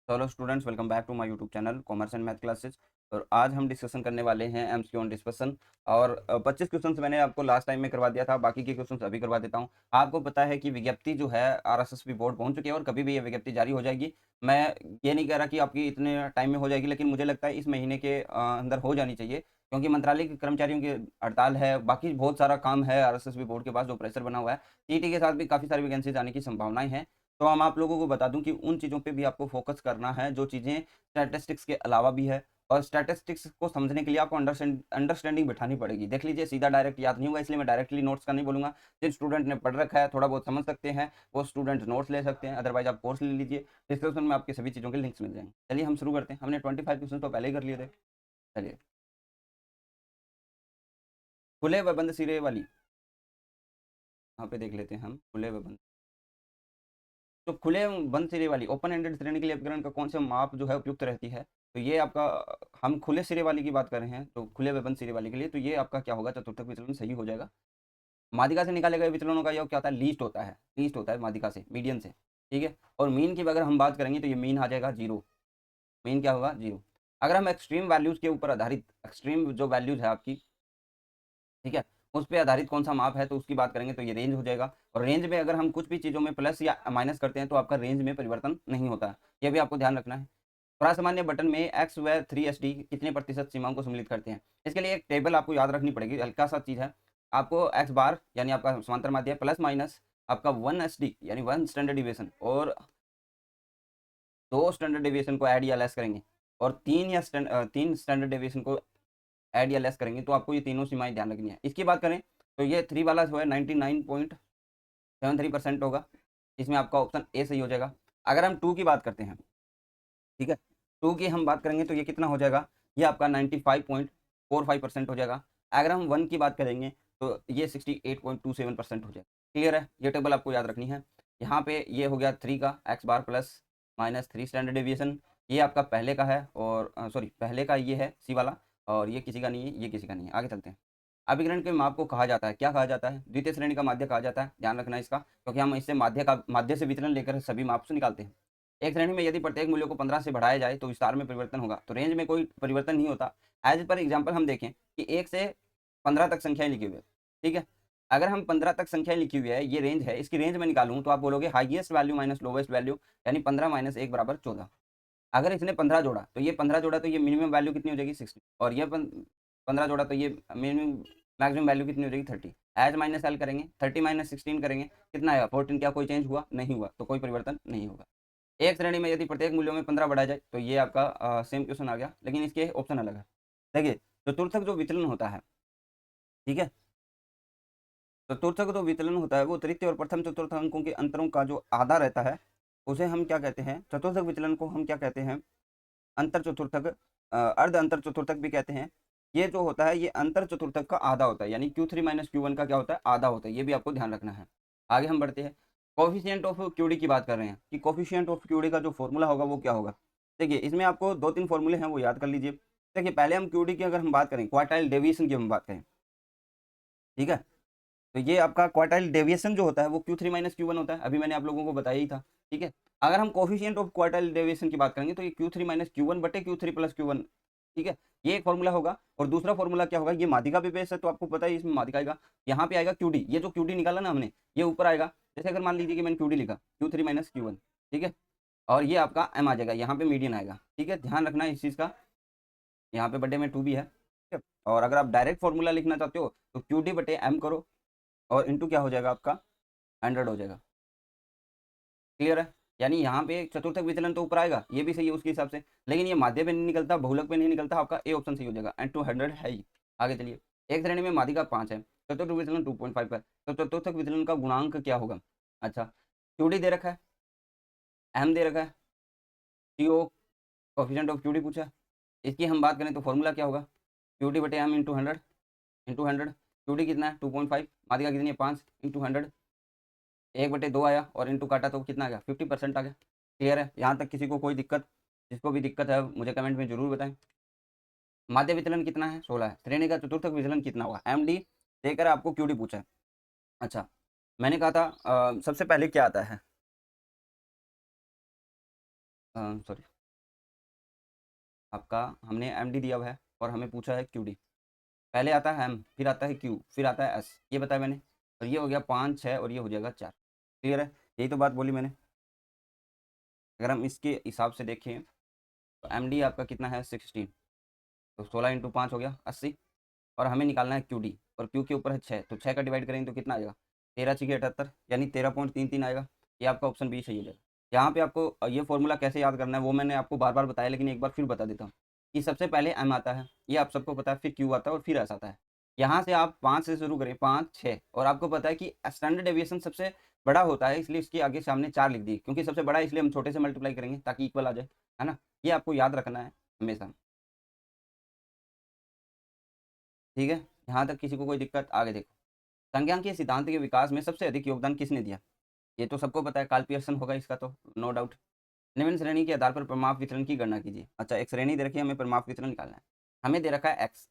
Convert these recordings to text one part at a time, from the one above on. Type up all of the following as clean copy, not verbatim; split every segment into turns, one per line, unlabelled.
Hello students, welcome back to my YouTube channel commerce and math classes. और आज हम discussion करने वाले हैं एमसीक्यू ऑन डिस्कशन। और 25 क्वेश्चंस मैंने आपको लास्ट टाइम में करवा दिया था, बाकी के क्वेश्चंस अभी करवा देता हूं। आपको पता है कि विज्ञप्ति जो है आरएसएसबी बोर्ड पहुंच चुकी है और कभी भी ये विज्ञप्ति जारी हो जाएगी। मैं ये नहीं कह रहा कि आपकी इतने टाइम में हो जाएगी, लेकिन मुझे लगता है इस महीने के अंदर हो जानी चाहिए, क्योंकि मंत्रालय के कर्मचारियों की हड़ताल है, बाकी बहुत सारा काम है आरएसएसबी बोर्ड के पास जो प्रेशर बना हुआ है। टीटी के साथ भी काफ़ी सारी वैकेंसीज आने की संभावनाएं हैं। तो हम आप लोगों को बता दूं कि उन चीज़ों पे भी आपको फोकस करना है जो चीज़ें स्टैटिस्टिक्स के अलावा भी है। और स्टैटिस्टिक्स को समझने के लिए आपको अंडरस्टैंडिंग बिठानी पड़ेगी। देख लीजिए, सीधा डायरेक्ट याद नहीं होगा, इसलिए मैं डायरेक्टली नोट्स का नहीं बोलूंगा। जिन स्टूडेंट ने पढ़ रखा है, थोड़ा बहुत समझ सकते हैं, वो स्टूडेंट नोट्स ले सकते हैं, अदरवाइज आप कोर्स ले लीजिए। डिस्क्रिप्शन में आपकी सभी चीज़ों के लिंक्स मिल जाएंगे। चलिए हम शुरू करते हैं। हमने 25 क्वेश्चन तो पहले ही कर लिए थे। चलिए, खुले व बंद सिरे वाली यहाँ पे देख लेते हैं हम। खुले व बंद, तो खुले बंद सिरे वाली ओपन एंडेड श्रेणी के लिए अपकरण का कौन सा माप जो है उपयुक्त रहती है? तो ये आपका, हम खुले सिरे वाली की बात कर रहे हैं, तो खुले व बंद सिरे वाली के लिए तो ये आपका क्या होगा, चतुर्थक विचलन सही हो जाएगा। माध्यिका से निकाले गए विचलनों का योग क्या होता है? लीस्ट होता है। लीस्ट होता है माध्यिका से, मीडियन से। ठीक है। और मीन की अगर हम बात करेंगे तो ये मीन आ जाएगा जीरो। मीन क्या होगा? जीरो। अगर हम एक्सट्रीम वैल्यूज के ऊपर आधारित, एक्सट्रीम जो वैल्यूज है आपकी, ठीक है, उस पे आधारित कौन सा माप है तो उसकी बात करेंगे तो ये रेंज हो जाएगा। और रेंज में अगर हम कुछ भी चीज़ों में प्लस या माइनस करते हैं तो आपका रेंज में परिवर्तन नहीं होता है। ये भी आपको ध्यान रखना है। प्रासामान्य बटन में एक्स व 3SD कितने प्रतिशत सीमाओं को सम्मिलित करते हैं? इसके लिए एक टेबल आपको याद रखनी पड़ेगी, हल्का सा चीज़ है। आपको एक्स बार यानी आपका समांतर माध्य प्लस माइनस आपका 1SD यानी 1 स्टैंडर्ड डिविएशन और 2 स्टैंडर्ड डिविएशन को ऐड या लेस करेंगे, और 3 स्टैंडर्ड डिविएशन को ऐड या लेस करेंगे, तो आपको ये तीनों सीमाएं ध्यान रखनी है। इसकी बात करें तो ये 3 वाला जो है 99.73% होगा। इसमें आपका ऑप्शन ए सही हो जाएगा। अगर हम 2 की बात करते हैं, ठीक है, 2 की हम बात करेंगे तो ये कितना हो जाएगा? ये आपका 95.45% हो जाएगा। अगर हम 1 की बात करेंगे तो ये 68.27% हो जाएगा। क्लियर है? ये टेबल आपको याद रखनी है। यहाँ पे ये हो गया 3 का एक्स बार प्लस माइनस 3 स्टैंडर्ड डेविएशन। ये आपका पहले का है, और सॉरी, पहले का ये है सी वाला, और ये किसी का नहीं है, ये किसी का नहीं है। आगे चलते हैं। अभिकरण के माप को कहा जाता है, क्या कहा जाता है? द्वितीय श्रेणी का माध्य कहा जाता है। ध्यान रखना है इसका, क्योंकि हम इससे माध्य से विचलन लेकर सभी माप से निकालते हैं। एक श्रेणी में यदि प्रत्येक मूल्य को 15 से बढ़ाया जाए तो विस्तार में परिवर्तन होगा, तो रेंज में कोई परिवर्तन नहीं होता। एज पर एग्जाम्पल हम देखें कि 1 से 15 तक संख्याएं लिखी हुई है, ठीक है। अगर हम 15 तक संख्याएं लिखी हुई है, ये रेंज है, इसकी रेंज में निकालूं तो आप बोलोगे highest value minus lowest value, यानी 15 माइनस 1 बराबर 14। अगर इसने 15 जोड़ा तो ये 15 जोड़ा, तो ये मिनिमम वैल्यू कितनी हो जाएगी? 60। और ये 15 जोड़ा तो ये मिनिमम मैक्सिमम वैल्यू कितनी हो जाएगी? 30। एज माइनस एल करेंगे, 30 माइनस 16 करेंगे, कितना आएगा? 14। क्या कोई चेंज हुआ? नहीं हुआ, तो कोई परिवर्तन नहीं होगा। एक श्रेणी में यदि प्रत्येक मूल्यों में 15 बढ़ाया जाए तो ये आपका सेम क्वेश्चन आ गया, लेकिन इसके ऑप्शन अलग है। देखिए, चतुर्थक जो विचलन होता है, ठीक है, चतुर्थक जो विचलन होता है वो तृतीय और प्रथम चतुर्थ अंकों के अंतरों का जो आधा रहता है, उसे हम क्या कहते हैं? चतुर्थक विचलन को हम क्या कहते हैं? अंतर चतुर्थक, अर्ध अंतर चतुर्थक भी कहते हैं। ये जो होता है ये अंतर चतुर्थक का आधा होता है, यानी Q3 माइनस Q1 का क्या होता है? आधा होता है। ये भी आपको ध्यान रखना है। आगे हम बढ़ते हैं। कोफिशिएंट ऑफ क्यूडी की बात कर रहे हैं कि कोफिशिएंट ऑफ क्यूडी का जो फॉर्मूला होगा वो क्या होगा। देखिए, इसमें आपको 2-3 फॉर्मूले हैं, वो याद कर लीजिए। देखिए, पहले हम क्यूडी की अगर हम बात करें, क्वार्टाइल डेविएशन की हम बात करें, ठीक है, तो ये आपका क्वार्टाइल डेविएशन जो होता है वो Q3 माइनस Q1 होता है। अभी मैंने आप लोगों को बताया ही था, ठीक है। अगर हम कोफिशिएंट ऑफ क्वार्टाइल डेविएशन की बात करेंगे तो ये Q3 माइनस Q1 बटे Q3 प्लस Q1, ठीक है। ये एक फॉर्मूला होगा। और दूसरा फॉर्मूला क्या होगा? ये माध्यिका पे बेस है, तो आपको पता है इसमें माध्यिका आएगा। यहाँ पे आएगा QD, ये जो QD निकाला ना हमने, ये ऊपर आएगा। जैसे अगर मान लीजिए कि मैंने QD लिखा, Q3 माइनस Q1, ठीक है, और ये आपका M आ जाएगा, यहाँ पे मीडियन आएगा, ठीक है। ध्यान रखना है इस चीज़ का। यहाँ पे बटे में 2 भी है, ठीक है। और अगर आप डायरेक्ट फॉर्मूला लिखना चाहते हो तो QD बटे M करो, और इंटू क्या हो जाएगा आपका? 100 हो जाएगा। क्लियर है? यानी यहाँ पे चतुर्थक विचलन तो ऊपर आएगा, ये भी सही है उसके हिसाब से, लेकिन ये माध्य पे नहीं निकलता, बहुलक पे नहीं निकलता। आपका ए ऑप्शन सही हो जाएगा, एंड 200 है ही। आगे चलिए। एक श्रेणी में माध्यिका 5 है, चतुर्थ विचलन 2.5 है, तो चतुर्थक विचलन का गुणांक क्या होगा? अच्छा, क्यूडी दे रखा है, एम दे रखा है, टीओ कोफिशिएंट ऑफ क्यूडी पूछा है। इसकी हम बात करें तो फॉर्मूला क्या होगा? क्यूडी बटे एम इंटू 100, इंटू 100। क्यूडी कितना है? 2.5। माध्यिका कितनी है? 5 इंटू 100, 1/2 आया, और इंटू काटा तो कितना आ गया? 50% आ गया। क्लियर है? यहाँ तक किसी को कोई दिक्कत? जिसको भी दिक्कत है मुझे कमेंट में जरूर बताएं। माध्य विचलन कितना है? 16 है। श्रेणी का चतुर्थक विचलन कितना होगा? MD देकर आपको QD पूछा है। अच्छा, मैंने कहा था सबसे पहले क्या आता है? सॉरी, आपका हमने एम डी दिया हुआ है और हमें पूछा है क्यू डी। पहले आता है एम, फिर आता है क्यू, फिर आता है एस, ये बताया मैंने। और ये हो गया 5 6 और ये हो जाएगा 4। क्लियर है, यही तो बात बोली मैंने। अगर हम इसके हिसाब से देखें तो एम डी आपका कितना है 16, तो 16 इंटू 5 हो गया 80। और हमें निकालना है क्यू डी, और क्यू के ऊपर है 6, तो 6 का डिवाइड करेंगे तो कितना आएगा 13×6 = 78, यानी 13.33 आएगा। ये आपका ऑप्शन बी सही हो जाएगा। यहाँ पे आपको ये फॉर्मूला कैसे याद करना है वो मैंने आपको बार बार बताया, लेकिन एक बार फिर बता देता हूँ कि सबसे पहले एम आता है, ये आप सबको पता है, फिर क्यू आता है और फिर एस आता है। यहाँ से आप 5 से शुरू करें, 5 6, और आपको पता है कि स्टैंडर्ड डेविएशन सबसे बड़ा होता है, इसलिए इसके आगे सामने 4 लिख दी, क्योंकि सबसे बड़ा है इसलिए हम छोटे से मल्टीप्लाई करेंगे ताकि इक्वल आ जाए, है ना। ये आपको याद रखना है हमेशा। ठीक है, यहाँ तक किसी को कोई दिक्कत? आगे देखो, संख्यांकीय सिद्धांत के विकास में सबसे अधिक योगदान किसने दिया? ये तो सबको पता है, कार्ल पियर्सन होगा इसका तो, नो डाउट। निम्न श्रेणी के आधार पर परिमाप वितरण की गणना कीजिए। अच्छा, एक श्रेणी दे रखी है, हमें परिमाप वितरण निकालना है। हमें दे रखा है एक्स,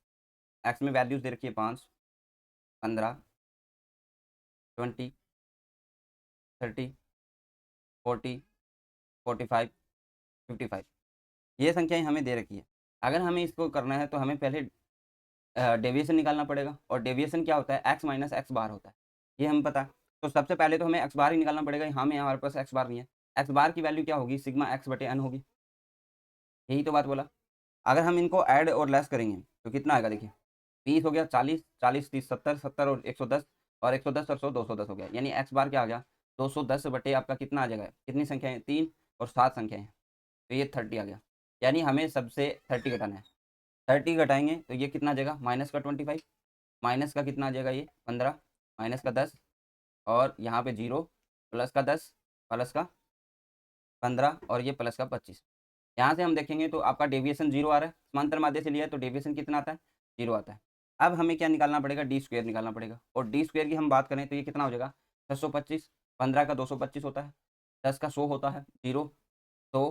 एक्स में वैल्यूज दे रखी है 5 15 20 30 40 45 55, ये संख्याएं हमें दे रखी है। अगर हमें इसको करना है तो हमें पहले डेविएशन निकालना पड़ेगा, और डेविएशन क्या होता है, एक्स माइनस एक्स बार होता है, ये हमें पता है। तो सबसे पहले तो हमें एक्स बार ही निकालना पड़ेगा। यहाँ में हमारे पास एक्स बार नहीं है, एक्स बार की वैल्यू क्या होगी, सिग्मा एक्स बटे एन होगी, यही तो बात बोला। अगर हम इनको ऐड और लेस करेंगे तो कितना आएगा, देखिए 20 हो गया, 40 40 30 70 70 और 110, और 110 और 100 210 हो गया, यानी एक्स बार क्या आ गया 210 बटे आपका कितना आ जाएगा, कितनी संख्याएं 3 और 7 संख्याएं हैं, तो ये 30 आ गया। यानी हमें सबसे 30 घटाना है। 30 घटाएंगे तो ये कितना आ जाएगा, माइनस का 25, माइनस का कितना आ जाएगा ये 15, माइनस का 10, और यहाँ पे 0, प्लस का 10, प्लस का 15, और ये प्लस का 25। यहाँ से हम देखेंगे तो आपका डेविएशन 0 आ रहा है, समांतर माध्य से लिया है तो डेविएशन कितना आता है 0 आता है। अब हमें क्या निकालना पड़ेगा, डी स्क्वायर निकालना पड़ेगा, और डी स्क्वायर की हम बात करें तो ये कितना हो जाएगा 625, 15 का 225 होता है, 10 का 100 होता है, 0 100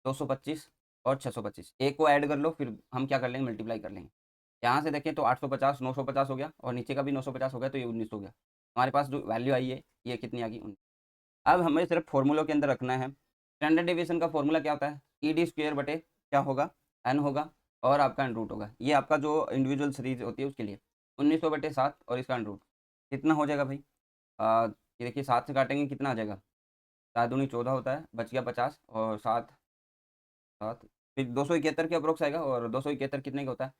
225 और 625, एक को ऐड कर लो, फिर हम क्या कर लेंगे मल्टीप्लाई कर लेंगे। यहाँ से देखें तो 850 950 हो गया, और नीचे का भी 950 हो गया, तो ये 19 हो गया। हमारे पास जो वैल्यू आई है ये कितनी आ गई 19। अब हमें सिर्फ फॉर्मूलों के अंदर रखना है। स्टैंडर्ड डेविएशन का फॉर्मूला क्या होता है, ई डी स्क्वायर बटे क्या होगा, एन होगा, और आपका एन रूट होगा। ये आपका जो इंडिविजुअल सीरीज होती है उसके लिए 1900 बटे 7 और इसका एन रूट कितना हो जाएगा भाई। ये देखिए 7 से काटेंगे कितना आ जाएगा, 7 दूनी 14 होता है, बच गया 50, और 7 7 फिर 271 के अप्रोक्स आएगा, और 271 कितने का होता है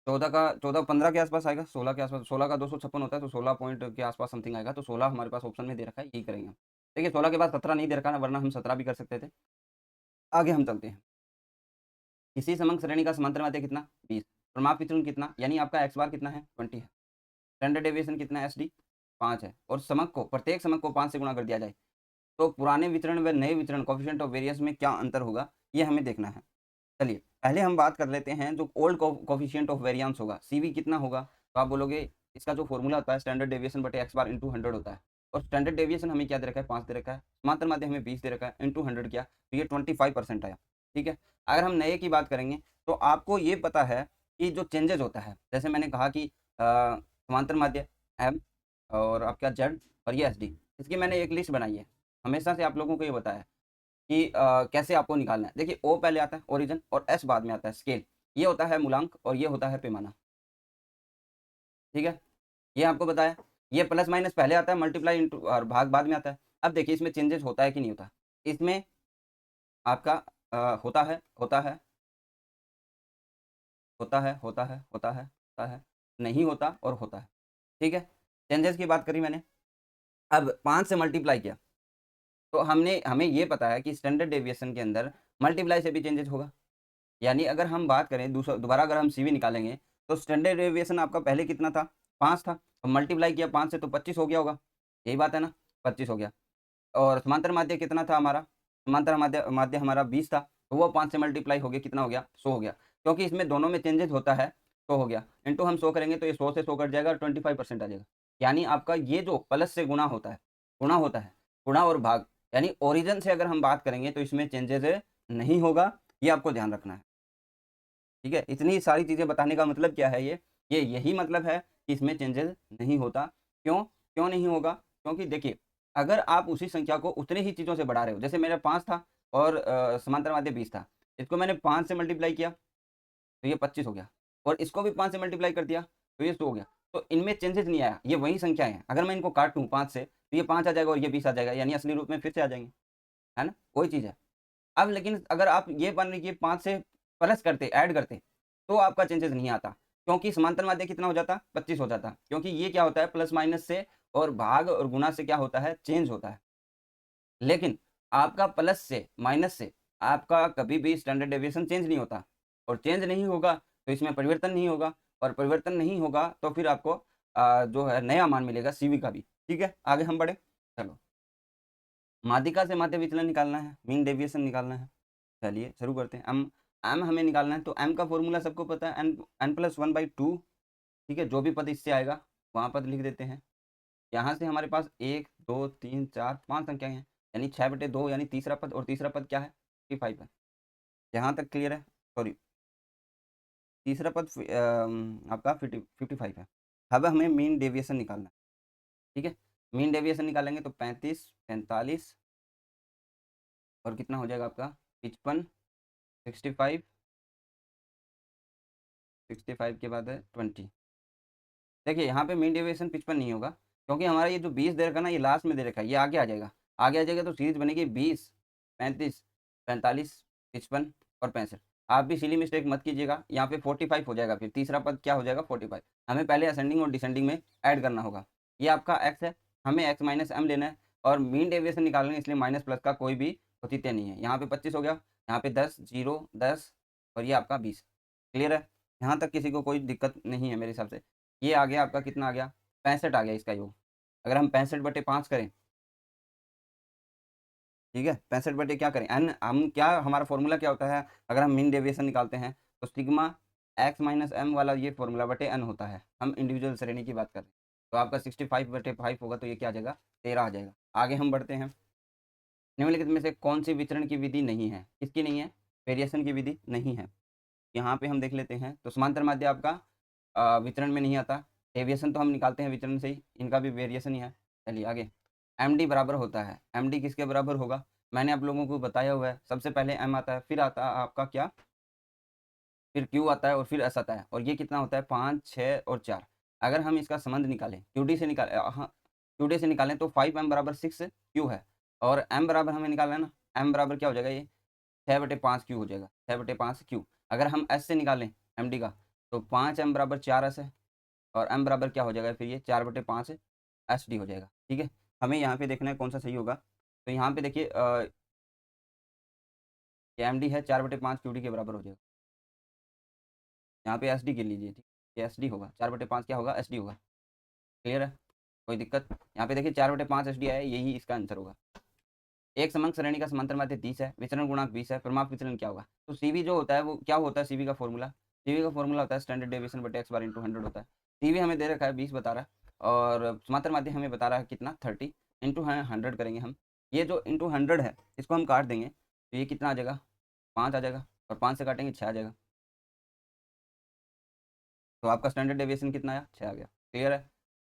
14 का 14 15 के आसपास आएगा, 16 के आसपास, 16 का 256 होता है, तो 16 पॉइंट के आसपास समथिंग आएगा, तो 16 हमारे पास ऑप्शन में दे रखा है, यही करेंगे हम। देखिए 16 के बाद 17 नहीं दे रखा ना, वरना हम 17 भी कर सकते थे। आगे हम चलते हैं। किसी समंग श्रेणी का समांतर माध्य कितना 20, प्रमाप विचलन कितना, यानी आपका एक्स बार कितना है 20 है, स्टैंडर्ड डेविएशन कितना है एस डी 5 है, और समक को प्रत्येक समक को 5 से गुणा कर दिया जाए तो पुराने वितरण व नए वितरण कोएफिशिएंट ऑफ वेरिएंस में क्या अंतर होगा, ये हमें देखना है। चलिए पहले हम बात कर लेते हैं जो ओल्ड कोफिशिएंट ऑफ वेरिएंस होगा, सीवी कितना होगा, तो आप बोलोगे इसका जो फॉर्मूला होता है स्टैंडर्ड डेविएशन बटे एक्स बार इंटू 100 होता है, और स्टैंडर्ड डेविएशन हमें क्या दे रखा है 5 दे रखा है, समांतर माध्य हमें 20 दे रखा है, इंटू 100 किया तो ये 25% आया। ठीक है, अगर हम नए की बात करेंगे तो आपको ये पता है कि जो चेंजेस होता है, जैसे मैंने कहा कि समांतर माध्य एम और आपका जेड और ये एस डी, इसकी मैंने एक लिस्ट बनाई है, हमेशा से आप लोगों को ये बताया कि कैसे आपको निकालना है। देखिए ओ पहले आता है ओरिजिन, और एस बाद में आता है स्केल, ये होता है मूलांक और ये होता है पैमाना। ठीक है, ये आपको बताया। ये प्लस माइनस पहले आता है, मल्टीप्लाई इंटू और भाग बाद में आता है। अब देखिए इसमें चेंजेस होता है कि नहीं होता, इसमें आपका होता है होता है होता है होता है होता है होता है, नहीं होता और होता है। ठीक है, चेंजेस की बात करी मैंने। अब 5 से मल्टीप्लाई किया तो हमें ये पता है कि स्टैंडर्ड डेविएशन के अंदर मल्टीप्लाई से भी चेंजेस होगा, यानी अगर हम बात करें दोबारा अगर हम सीवी निकालेंगे तो स्टैंडर्ड डेविएशन आपका पहले कितना था 5 था, तो मल्टीप्लाई किया 5 से तो 25 हो गया होगा, यही बात है ना, 25 हो गया। और समांतर माध्य कितना था हमारा, समांतर माध्य माध्य हमारा 20 था, तो वो 5 से मल्टीप्लाई हो गया कितना हो गया 100 हो गया, क्योंकि इसमें दोनों में चेंजेस होता है, 100 हो गया, इंटू हम 100 करेंगे तो ये 100 से 100 कट जाएगा और 25% आ जाएगा। यानी आपका ये जो प्लस से गुणा होता है, गुणा होता है, गुणा और भाग, यानी ओरिजिन से अगर हम बात करेंगे तो इसमें चेंजेस नहीं होगा, ये आपको ध्यान रखना है। ठीक है, इतनी सारी चीज़ें बताने का मतलब क्या है, ये यही मतलब है कि इसमें चेंजेस नहीं होता। क्यों क्यों नहीं होगा, क्योंकि देखिए अगर आप उसी संख्या को उतनी ही चीज़ों से बढ़ा रहे हो, जैसे मेरा 5 था और समांतर माध्य 20 था, इसको मैंने 5 से मल्टीप्लाई किया तो ये 25 हो गया, और इसको भी 5 से मल्टीप्लाई कर दिया तो ये 100 हो गया। तो इनमें चेंजेस नहीं आया, ये वही संख्याएं हैं। अगर मैं इनको काटूं 5 से तो ये 5 आ जाएगा और ये 20 आ जाएगा, यानी असली रूप में फिर से आ जाएंगे, है ना, वही चीज़ है। अब लेकिन अगर आप ये मान लीजिए 5 से प्लस करते, ऐड करते, तो आपका चेंजेस नहीं आता, क्योंकि समांतर माध्य कितना हो जाता, 25 हो जाता, क्योंकि ये क्या होता है, प्लस माइनस से और भाग और गुणा से क्या होता है, चेंज होता है। लेकिन आपका प्लस से माइनस से आपका कभी भी स्टैंडर्ड डेविएशन चेंज नहीं होता, और चेंज नहीं होगा तो इसमें परिवर्तन नहीं होगा, और परिवर्तन नहीं होगा तो फिर आपको जो है नया मान मिलेगा सीवी का भी। ठीक है, आगे हम बढ़े। चलो, माध्यिका से माध्य विचलन निकालना है, मीन डेविएशन निकालना है। चलिए शुरू करते हैं। एम हमें निकालना है, तो एम का फॉर्मूला सबको पता है, n+1/2। ठीक है, जो भी पद इससे आएगा वहाँ पद लिख देते हैं। यहाँ से हमारे पास 1 2 3 4 5 संख्याएं हैं, यानी 6/2, यानी तीसरा पद, और तीसरा पद क्या है, 55 है। यहाँ तक क्लियर है, सॉरी, तीसरा पद आपका 55 है। अब हमें मीन डेविएशन निकालना है। ठीक है, मीन डेविएशन निकालेंगे तो 35 45 और कितना हो जाएगा आपका 55, 65, 65 के बाद है 20। देखिए यहाँ पे मीन डेविएशन 55 नहीं होगा, क्योंकि हमारा ये जो 20 दे रखा है ना, ये लास्ट में दे रखा है, ये आगे आ जाएगा। आगे आ जाएगा तो सीरीज बनेगी 20 35 45 55 और 65। आप भी सिली मिस्टेक मत कीजिएगा, यहाँ पे 45 हो जाएगा, फिर तीसरा पद क्या हो जाएगा 45। हमें पहले असेंडिंग और डिसेंडिंग में ऐड करना होगा। ये आपका एक्स है, हमें एक्स माइनस एम लेना है, और मीन डेविएशन निकालना है, इसलिए माइनस प्लस का कोई भी औचित्य नहीं है। यहाँ पे 25 हो गया, यहाँ पे 10 0 10 और ये आपका 20। क्लियर है, यहाँ तक किसी को कोई दिक्कत नहीं है मेरे हिसाब से। ये आ गया आपका, कितना आ गया, 65 आ गया इसका योग। अगर हम 65/5 करें, ठीक है, 65 क्या करें, एन, हम क्या, हमारा फॉर्मूला क्या होता है, अगर हम मीन डेविएशन निकालते हैं तो सिग्मा एक्स माइनस एम वाला ये फॉर्मूला बटे एन होता है। हम इंडिविजुअल श्रेणी की बात कर रहे हैं, तो आपका 65/5 होगा, तो ये क्या आ जाएगा, 13 आ जाएगा। आगे हम बढ़ते हैं। निम्नलिखित में से कौन सी वितरण की विधि नहीं है, किसकी नहीं है, वेरिएशन की विधि नहीं है। यहाँ पे हम देख लेते हैं, तो समांतर माध्य आपका वितरण में नहीं आता, डेविएशन तो हम निकालते हैं वितरण से ही, इनका भी वेरिएशन ही है। चलिए आगे, एम डी बराबर होता है, एम डी किसके बराबर होगा, मैंने आप लोगों को बताया हुआ है, सबसे पहले एम आता है, फिर आता है आपका क्या, फिर क्यू आता है, और फिर एस आता है, और ये कितना होता है 5 6 और 4। अगर हम इसका संबंध निकालें, क्यू डी से निकालें, हाँ, क्यू डी से निकालें तो 5m बराबर 6 क्यू है, और एम बराबर हमें निकालना है ना, एम बराबर क्या हो जाएगा, ये 6/5 क्यू हो जाएगा, 6/5 क्यू। अगर हम एस से निकालें एम डी का, तो 5m बराबर 4s है, और m बराबर क्या हो जाएगा फिर ये 4/5 एस डी हो जाएगा। ठीक है, हमें यहाँ पे देखना है कौन सा सही होगा। तो यहाँ पे देखिए ये एम डी है, 4/5 क्यू डी के बराबर हो जाएगा। यहाँ पे एस डी गिन लीजिए, ठीक, ये एस डी होगा, 4/5 क्या होगा, एस डी होगा। क्लियर है, कोई दिक्कत, यहाँ पे देखिए 4/5 एस डी आया, यही इसका आंसर होगा। एक समंग श्रेणी का समांतर माध्य 30 है, विचरण गुणांक 20 है, प्रमाप विचलन क्या होगा। तो सीवी जो होता है वो क्या होता है, सीवी का फॉर्मूला, सीवी का फॉर्मूला होता है स्टैंडर्ड डेविएशन बटे एक्स बार इंटू 100 होता है। सीवी हमें दे रखा है 20 बता रहा है, और समांतर माध्य हमें बता रहा है कितना 30, इंटू 100 करेंगे हम। ये जो इंटू 100 है इसको हम काट देंगे, तो ये कितना आ जाएगा, 5 आ जाएगा, और 5 से काटेंगे 6 आ जाएगा। तो आपका स्टैंडर्ड डेविएशन कितना आया, 6 आ गया। क्लियर है,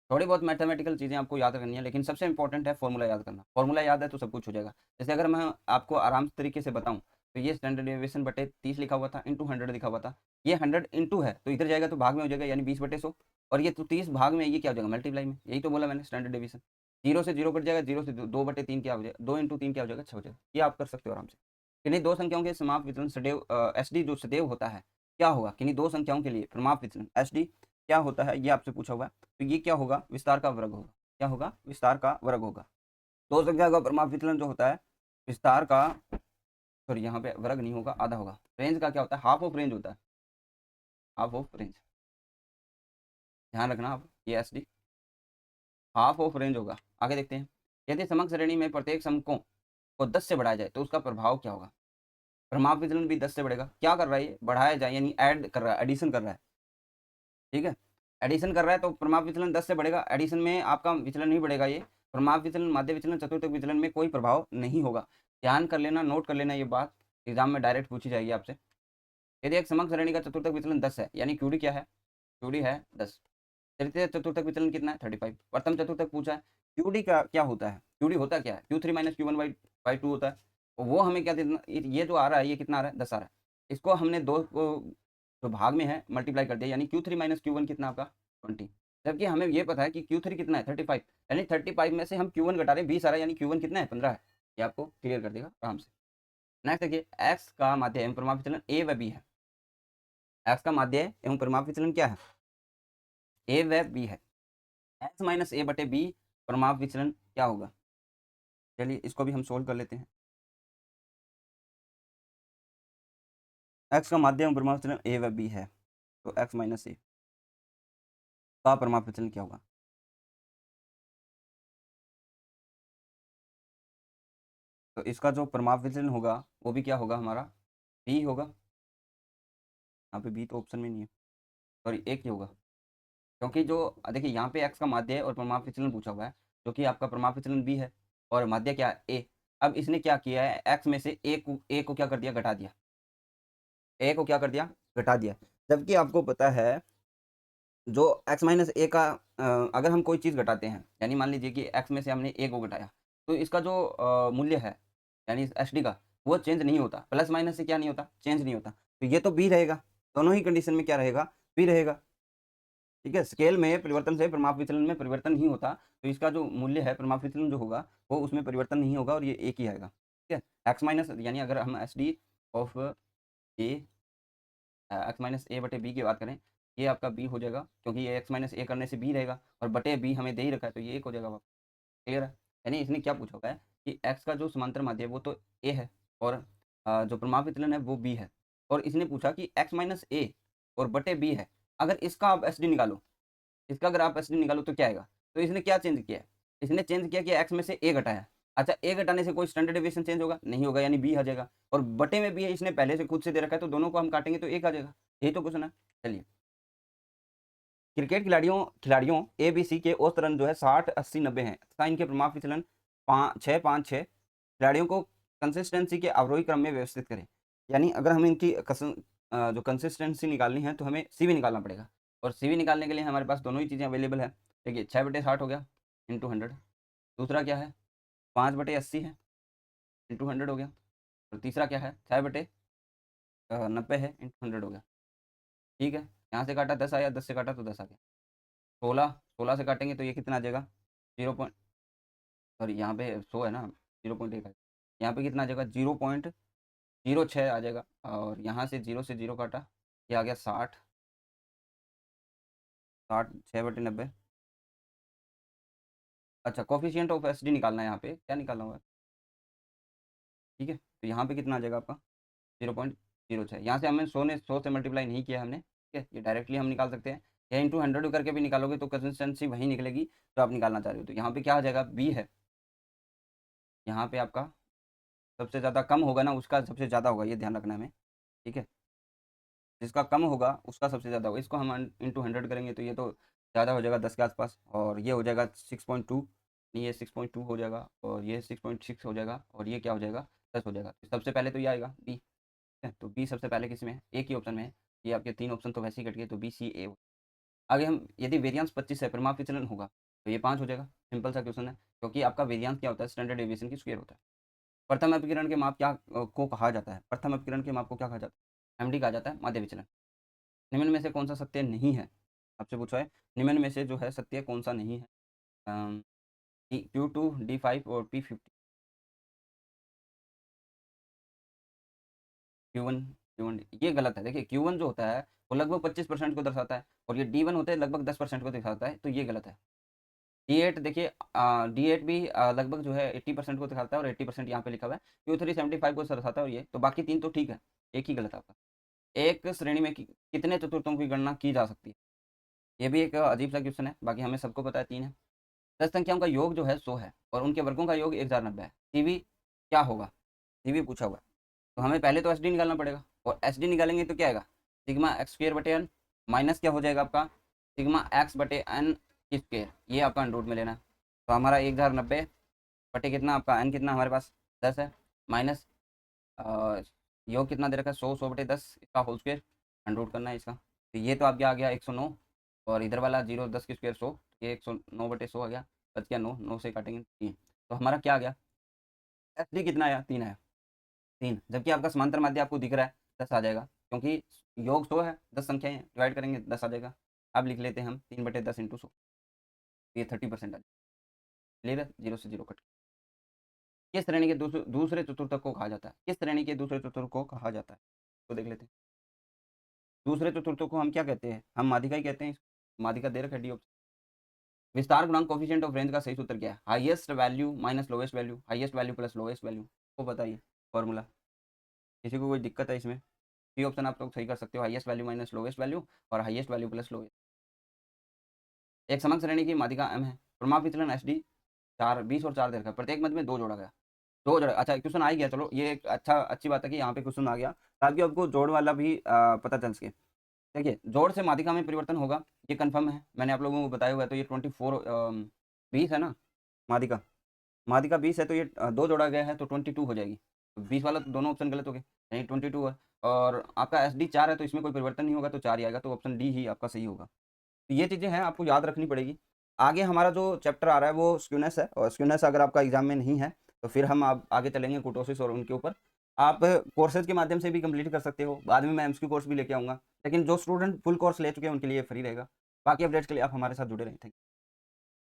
थोड़ी बहुत मैथमेटिकल चीज़ें आपको याद करनी है, लेकिन सबसे इंपॉर्टेंट है फॉर्मूला याद करना। फॉर्मूला याद है तो सब कुछ हो जाएगा। जैसे अगर मैं आपको आराम तरीके से बताऊं, तो ये स्टैंडर्ड डेविएशन बटे 30 लिखा हुआ था, इंटू 100 लिखा हुआ था। ये 100 इंटू है तो इधर जाएगा तो भाग में हो जाएगा, यानी 20/100, और ये तो 30 भाग में, ये क्या हो जाएगा मल्टीप्लाई में। यही तो बोला मैंने, स्टैंडर्ड डेविएशन 0 से 0 कट जाएगा, 0 से 2/3 क्या हो जाएगा, 2 इंटू 3 क्या हो जाएगा, 6 हो जाएगा। ये आप कर सकते हो आराम से। किन्हीं दो संख्याओं के समाप वितरण सदैव एस डी जो सदैव होता है क्या होगा, किन्हीं दो संख्याओं के लिए प्रमाप वितरण एस डी क्या होता है, ये आपसे पूछा हुआ है। तो ये क्या होगा, विस्तार का वर्ग होगा। क्या होगा, विस्तार का वर्ग होगा। दो संख्या का प्रमाप विचलन जो होता है विस्तार का, सॉरी यहाँ पे वर्ग नहीं होगा, आधा होगा। रेंज का क्या होता है, हाफ ऑफ रेंज होता है, हाफ ऑफ रेंज, ध्यान रखना आप, ये S D half of range होगा। आगे देखते हैं, यदि समग्र श्रेणी में प्रत्येक समकों को 10 से बढ़ाया जाए तो उसका प्रभाव क्या होगा। प्रमाप विचलन भी 10 से बढ़ेगा, क्या कर रहा है ये, बढ़ाया जाए यानी ऐड कर रहा है, एडिशन कर रहा है। ठीक है, एडिशन कर रहा है तो प्रमाप विचलन 10 से बढ़ेगा, एडिशन में आपका विचलन नहीं बढ़ेगा। ये प्रमाप विचलन, माध्य विचलन, चतुर्थक विचलन में कोई प्रभाव नहीं होगा। ध्यान कर लेना, नोट कर लेना, ये बात एग्जाम में डायरेक्ट पूछी जाएगी आपसे। यदि एक समग्र श्रेणी का चतुर्थक विचलन 10 है, यानी क्यूडी क्या है, क्यूडी है 10, तृतीय चतुर्थक विचलन कितना है 35। प्रथम चतुर्थक पूछा है, क्यूडी का क्या होता है, क्यूडी होता क्या है, Q3 - Q1/2 होता है। वो हमें क्या देना, ये जो आ रहा है ये कितना आ रहा है 10 आ रहा है, इसको हमने 2 को जो भाग में है मल्टीप्लाई कर दिया, यानी Q3 माइनस Q1 कितना आपका 20। जबकि हमें ये पता है कि Q3 कितना है 35, यानी 35 में से हम Q1 घटा रहे हैं 20 आ रहा है, यानी Q1 कितना है 15 है। ये आपको क्लियर कर देगा आराम से। नेक्स्ट देखिए, एक्स का माध्य एवं परिमाप विचलन ए व बी है। एक्स का माध्य एवं परिमाप विचलन क्या है, ए व बी है। एक्स माइनस ए बटे बी परिमाप विचलन क्या होगा, चलिए इसको भी हम सोल्व कर लेते हैं। एक्स का माध्य एवं परिमाप विचलन ए व बी है, तो एक्स माइनस ए का परिमाप विचलन क्या होगा। तो इसका जो परिमाप विचलन होगा वो भी क्या होगा हमारा, बी होगा। यहाँ पे बी तो ऑप्शन में नहीं है, सॉरी एक ही होगा, क्योंकि जो देखिए यहाँ पे एक्स का माध्य है और परिमाप विचलन पूछा हुआ है, जो कि आपका परिमाप विचलन बी है और माध्य क्या है ए। अब इसने क्या किया है, एक्स में से ए को क्या कर दिया, घटा दिया, ए को क्या कर दिया, घटा दिया। जबकि आपको पता है जो x माइनस ए का अगर हम कोई चीज़ घटाते हैं, यानी मान लीजिए कि x में से हमने ए को घटाया, तो इसका जो मूल्य है यानी एच डी का, वो चेंज नहीं होता, प्लस माइनस से क्या नहीं होता, चेंज नहीं होता। तो ये तो बी रहेगा, दोनों ही कंडीशन में क्या रहेगा, बी रहेगा। ठीक है, स्केल में परिवर्तन से परिमाप विचलन में परिवर्तन नहीं होता, तो इसका जो मूल्य है परिमाप विचलन जो होगा वो उसमें परिवर्तन नहीं होगा और ये एक ही आएगा। ठीक है, एक्स माइनस यानी अगर हम H D of A X minus A बटे बी की बात करें, ये आपका बी हो जाएगा, क्योंकि ये एक्स माइनस ए करने से बी रहेगा और बटे बी हमें दे ही रखा है, तो ये एक हो जाएगा वापस। क्लियर है, यानी इसने क्या पूछा हुआ है कि एक्स का जो समांतर माध्य है वो तो ए है और जो परिमाप विचलन है वो बी है, और इसने पूछा कि एक्स माइनस ए और बटे बी है, अगर इसका आप एस डी निकालो, इसका अगर आप एस डी निकालो तो क्या आएगा। तो इसने क्या चेंज किया है, इसने चेंज किया कि एक्स में से ए घटाया। अच्छा, ए घटाने से कोई स्टैंडर्ड डेविएशन चेंज होगा, नहीं होगा, यानी बी आ जाएगा, और बटे में बी है, इसने पहले से खुद से दे रखा है, तो दोनों को हम काटेंगे तो एक आ जाएगा। यही तो क्वेश्चन है। चलिए, क्रिकेट खिलाड़ियों खिलाड़ियों ए बी सी के औसत रन जो है 60 80 90 हैं तथा इनके परिमाप विचलन 6 5 6 खिलाड़ियों को कंसिस्टेंसी के अवरोही क्रम में व्यवस्थित करें। यानी अगर हमें इनकी जो कंसिस्टेंसी निकालनी है तो हमें सी भी निकालना पड़ेगा, और सी भी निकालने के लिए हमारे पास दोनों ही चीज़ें अवेलेबल है। देखिए 6/60 हो गया इंटू 100, दूसरा क्या है 5/80 है इंटू 100 हो गया, और तीसरा क्या है 6/90 है इंटू 100 हो गया। ठीक है, यहाँ से काटा 10 आया, 10 से काटा तो 10 आ गया। 16 से काटेंगे तो ये कितना आ जाएगा 0 सॉरी यहाँ पे 100 है ना, 0.1 यहाँ पे कितना आ जाएगा 0.06 आ जाएगा, और यहाँ से 0 काटा, ये आ गया 60, 6/90। अच्छा, कोफिशिएंट ऑफ एस डी निकालना है, यहाँ पे क्या निकालना होगा। ठीक है, तो यहाँ पे कितना आ जाएगा आपका 0.06। यहाँ से हमें 100 से मल्टीप्लाई नहीं किया हमने, ठीक है, ये डायरेक्टली हम निकाल सकते हैं, या इंटू 100 करके भी निकालोगे तो कंसिस्टेंसी वही निकलेगी जो आप निकालना चाह रहे हो। तो यहाँ पे क्या आ जाएगा बी है, यहाँ पे आपका सबसे ज़्यादा कम होगा ना उसका सबसे ज़्यादा होगा, ये ध्यान रखना है हमें। ठीक है, जिसका कम होगा उसका सबसे ज़्यादा होगा। इसको हम इंटू 100 करेंगे तो ये तो ज़्यादा हो जाएगा 10 के आसपास, और ये हो जाएगा 6.2, ये 6.2 हो जाएगा, और ये 6.6 हो जाएगा, और ये क्या हो जाएगा 10 हो जाएगा। तो सबसे पहले तो ये आएगा बी। ठीक है, तो बी सबसे पहले किस में है, एक ही ऑप्शन में है। ये आपके 3 ऑप्शन तो वैसे ही कट गए, तो बी सी ए। आगे हम यदि वेरियांस 25 है परिमाप विचलन होगा तो ये 5 हो जाएगा। सिंपल सा क्वेश्चन है, क्योंकि आपका वेरियांस क्या होता है, स्टैंडर्ड डेविएशन की स्क्वायर होता है। प्रथम अपकिरण के माप क्या को कहा जाता है, प्रथम अपकिरण के माप को क्या कहा जाता है, एमडी कहा जाता है, माध्य विचलन। निम्न में से कौन सा सत्य नहीं है, आपसे पूछा है निम्न में से जो है सत्य कौन सा नहीं है। Q2 D5 और P50 Q1 Q1 ये गलत है। देखिए Q1 जो होता है वो लगभग 25% को दर्शाता है, और ये D1 होता है लगभग 10% को दिखाता है, तो ये गलत है। D8 देखिए D8 भी लगभग जो है 80% को दिखाता है, और 80% यहाँ पे लिखा हुआ है। Q3 75 को दर्शाता है, और ये तो बाकी 3 तो ठीक है, एक ही गलत है आपका। एक श्रेणी में कितने चतुर्थों की गणना की जा सकती है, ये भी एक अजीब सा क्वेश्चन है, बाकी हमें सबको पता है 3 है। 10 संख्याओं का योग जो है 100 है, और उनके वर्गों का योग 1090 है, सीवी क्या होगा, सीवी पूछा हुआ है। तो हमें पहले तो एस डी निकालना पड़ेगा, और एस डी निकालेंगे तो क्या आएगा सिग्मा एक्स स्क्र बटे एन माइनस क्या हो जाएगा आपका सिग्मा एक्स बटे एन की स्क्र, ये आपका अंडर रूट में लेना है। तो हमारा 1090 बटे कितना आपका एन कितना हमारे पास 10 है, माइनस योग कितना दे रखा है 100 बटे 10 इसका होल स्क्वायर अंडर रूट करना है इसका। तो ये तो आपके आ गया 109, और इधर वाला 0 10 की स्क्वायर 100, ये 109 बटे 100 आ गया, बच गया 9, 9 से काटेंगे 3। तो हमारा क्या आ गया एस डी कितना आया 3 आया। 3, जबकि आपका समांतर माध्य आपको दिख रहा है 10 आ जाएगा, क्योंकि योग 100 है, 10 संख्याएं हैं, डिवाइड करेंगे 10 आ जाएगा। अब लिख लेते हैं हम 3/10 इंटू 100, ये 30% आ जाएगा। क्लियर है, 0 से 0 कट। किस श्रेणी के दूसरे चतुर्थक को कहा जाता है? किस श्रेणी के दूसरे चतुर्थक को कहा जाता है, तो देख लेते हैं। दूसरे चतुर्थक को हम क्या कहते हैं? हम माध्यिका ही कहते हैं। माध्यिका दे रखा है डी ऑप्शन। विस्तार गुणांक कोफिशिएंट ऑफ रेंज का सही सूत्र क्या है? Highest value minus lowest value, highest value plus lowest value, को बताइए फॉर्मूला। किसी को कोई दिक्कत है इसमें? डी ऑप्शन आप लोग सही कर सकते हो, highest value minus lowest value और हाईएस्ट वैल्यू प्लस लोएस्ट। एक समग्र श्रेणी की माध्यिका m है, प्रमाप विचलन एस डी 4, 20 और 4 दे रखा है, प्रत्येक मध्य में 2 जोड़ा गया, 2 जोड़ा। अच्छा क्वेश्चन आ ही गया, चलो ये एक अच्छी बात है कि यहाँ पे क्वेश्चन आ गया, ताकि आपको जोड़ वाला भी पता चल सके। देखिए जोड़ से माध्यिका में परिवर्तन होगा, ये कंफर्म है, मैंने आप लोगों को बताया हुआ है। तो ये 20 है ना, माध्यिका माध्यिका 20 है, तो ये 2 जोड़ा गया है तो 22 हो जाएगी। तो 20 वाला तो दोनों ऑप्शन गलत हो गए, नहीं 22 है। और आपका एस डी 4 है, तो इसमें कोई परिवर्तन नहीं होगा, तो 4 ही आएगा, तो ऑप्शन डी ही आपका सही होगा। तो ये चीज़ें हैं, आपको याद रखनी पड़ेगी। आगे हमारा जो चैप्टर आ रहा है वो स्क्यूनेस है, और स्क्यूनेस अगर आपका एग्जाम में नहीं है तो फिर हम आप आगे चलेंगे कुर्टोसिस और उनके ऊपर। आप कोर्सेज के माध्यम से भी कंप्लीट कर सकते हो, बाद में मैं एमएसक्यू कोर्स भी लेके आऊँगा, लेकिन जो स्टूडेंट फुल कोर्स ले चुके हैं उनके लिए फ्री रहेगा। बाकी अपडेट्स के लिए आप हमारे साथ जुड़े रहें। Thank you.